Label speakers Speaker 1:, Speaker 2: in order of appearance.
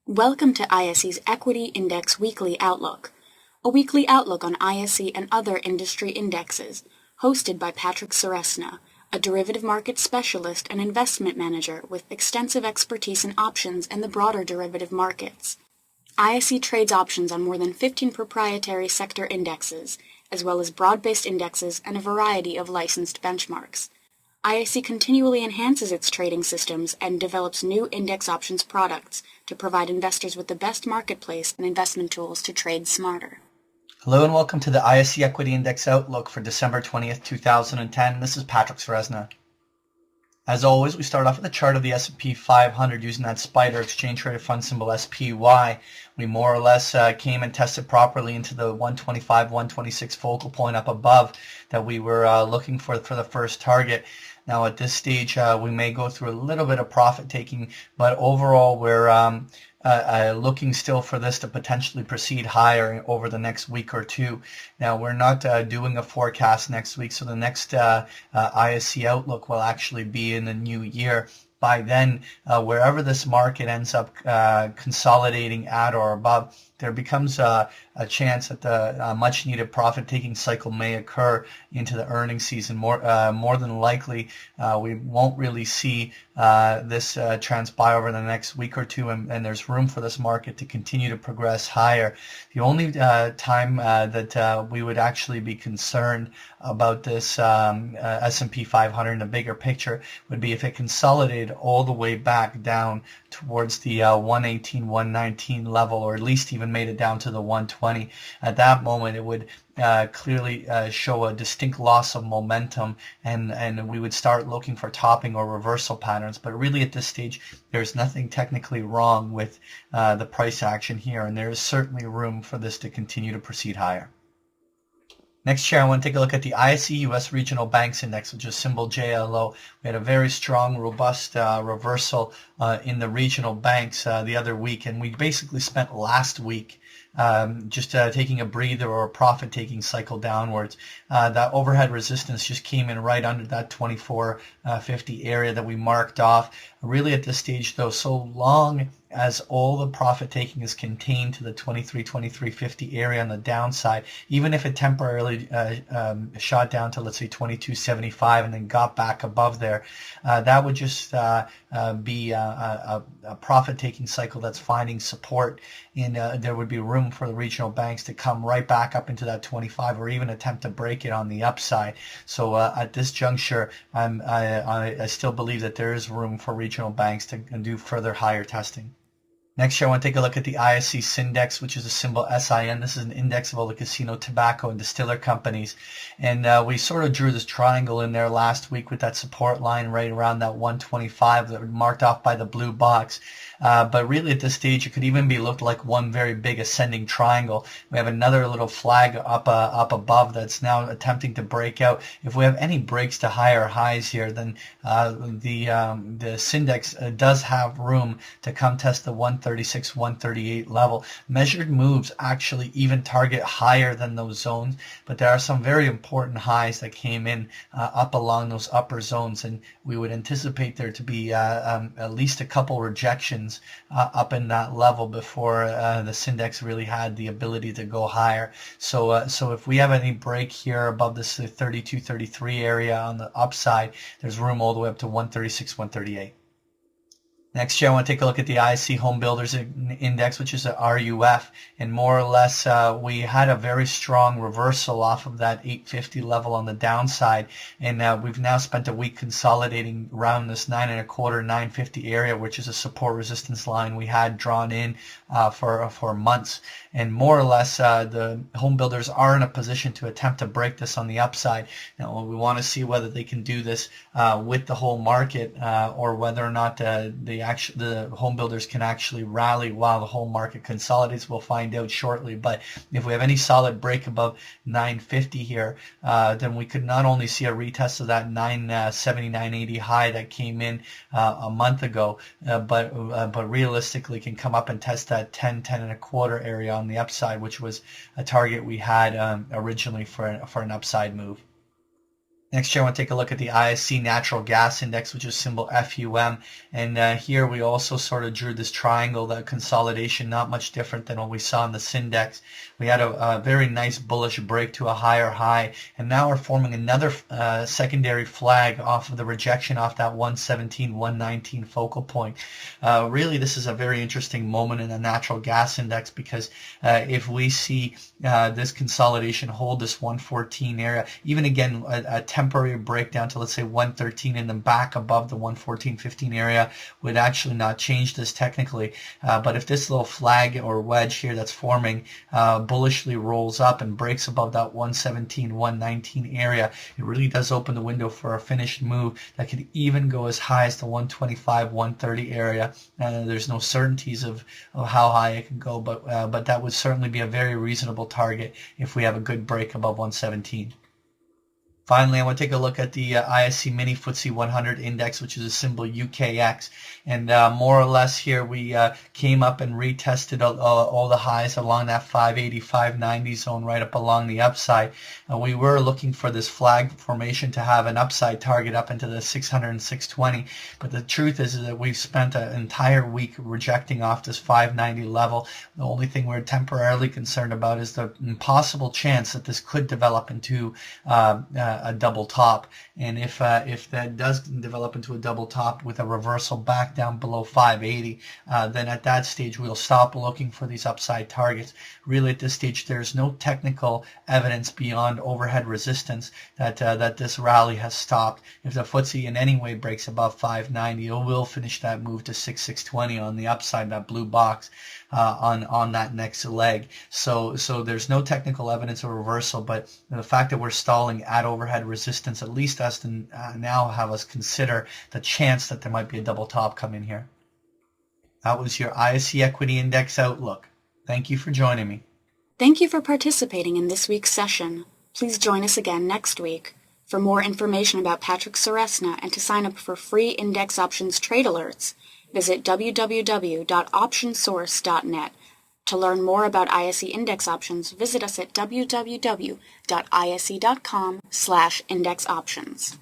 Speaker 1: Welcome to ISE's Equity Index Weekly Outlook, a weekly outlook on ISE and other industry indexes, hosted by Patrick Ceresna, a derivative market specialist and investment manager with extensive expertise in options and the broader derivative markets. ISE trades options on more than 15 proprietary sector indexes, as well as broad-based indexes and a variety of licensed benchmarks. ISE continually enhances its trading systems and develops new index options products to provide investors with the best marketplace and investment tools to trade smarter.
Speaker 2: Hello and welcome to the ISE Equity Index Outlook for December 20th, 2010. This is Patrick Ceresna. As always, we start off with a chart of the S&P 500 using that SPDR exchange traded fund symbol SPY. We more or less came and tested properly into the 125, 126 focal point up above that we were looking for the first target. Now at this stage, we may go through a little bit of profit taking, but overall we're looking still for this to potentially proceed higher over the next week or two. Now we're not doing a forecast next week, so the next ISE outlook will actually be in the new year. By then, wherever this market ends up consolidating at or above, there becomes a chance that the much-needed profit-taking cycle may occur into the earnings season. More than likely, we won't really see this transpire over the next week or two, and there's room for this market to continue to progress higher. The only time that we would actually be concerned about this S&P 500 in a bigger picture would be if it consolidated all the way back down towards the 118, 119 level, or at least even made it down to the 120. At that moment, it would clearly show a distinct loss of momentum, and we would start looking for topping or reversal patterns. But really at this stage, there's nothing technically wrong with the price action here, and there is certainly room for this to continue to proceed higher. Next here, I want to take a look at the ISE US Regional Banks Index, which is symbol JLO. We had a very strong, robust reversal in the regional banks the other week, and we basically spent last week just taking a breather or a profit-taking cycle downwards. That overhead resistance just came in right under that 2450 area that we marked off. Really at this stage, though, so long as all the profit taking is contained to the 2350 area on the downside, even if it temporarily shot down to, let's say, 2275 and then got back above there, that would just be a profit taking cycle that's finding support, and there would be room for the regional banks to come right back up into that 25 or even attempt to break it on the upside. So at this juncture, I still believe that there is room for regional banks to do further higher testing. Next here, I want to take a look at the ISE Syndex, which is a symbol SIN. This is an index of all the casino, tobacco, and distiller companies. And we sort of drew this triangle in there last week with that support line right around that 125 that was marked off by the blue box. But really at this stage, it could even be looked like one very big ascending triangle. We have another little flag up above that's now attempting to break out. If we have any breaks to higher highs here, then the Syndex does have room to come test the 136, 138 level. Measured moves actually even target higher than those zones, but there are some very important highs that came in up along those upper zones, and we would anticipate there to be at least a couple rejections up in that level before the Syndex really had the ability to go higher. So if we have any break here above this 32, 33 area on the upside, there's room all the way up to 136, 138. Next here, I want to take a look at the ISE Home Builders Index, which is a RUF, and more or less we had a very strong reversal off of that 850 level on the downside, and we've now spent a week consolidating around this 9.25, 950 area, which is a support resistance line we had drawn in for months. And more or less, the home builders are in a position to attempt to break this on the upside. Now, we want to see whether they can do this with the whole market or whether or not the home builders can actually rally while the whole market consolidates. We'll find out shortly. But if we have any solid break above 950 here, then we could not only see a retest of that 970, 980 high that came in a month ago, but realistically can come up and test that 10, 10.25 area on the upside, which was a target we had originally for an upside move. Next here, I want to take a look at the ISE Natural Gas Index, which is symbol FUM. And here we also sort of drew this triangle, that consolidation, not much different than what we saw in the Syndex. We had a very nice bullish break to a higher high, and now we're forming another secondary flag off of the rejection off that 117, 119 focal point. Really, this is a very interesting moment in the natural gas index, because if we see this consolidation hold this 114 area, even again a temporary breakdown to, let's say, 113 and then back above the 114.15 area would actually not change this technically. But if this little flag or wedge here that's forming bullishly rolls up and breaks above that 117, 119 area, it really does open the window for a finished move that could even go as high as the 125, 130 area. There's no certainties of how high it can go, but that would certainly be a very reasonable target if we have a good break above 117. Finally, I want to take a look at the ISE Mini FTSE 100 Index, which is a symbol UKX. And more or less here, we came up and retested all the highs along that 580, 590 zone right up along the upside. We were looking for this flag formation to have an upside target up into the 600 and 620. But the truth is that we've spent an entire week rejecting off this 590 level. The only thing we're temporarily concerned about is the possible chance that this could develop into a double top, and if that does develop into a double top with a reversal back down below 580, then at that stage we'll stop looking for these upside targets. Really, at this stage, there's no technical evidence beyond overhead resistance that this rally has stopped. If the FTSE in any way breaks above 590, it will finish that move to 620 on the upside, that blue box on that next leg. So there's no technical evidence of reversal, but the fact that we're stalling at overhead resistance at least has to now have us consider the chance that there might be a double top come in here. That was your ISE Equity Index Outlook. Thank you for joining me.
Speaker 1: Thank you for participating in this week's session. Please join us again next week. For more information about Patrick Ceresna and to sign up for free index options trade alerts, visit www.optionsource.net. To learn more about ISE index options, visit us at www.ise.com/indexoptions.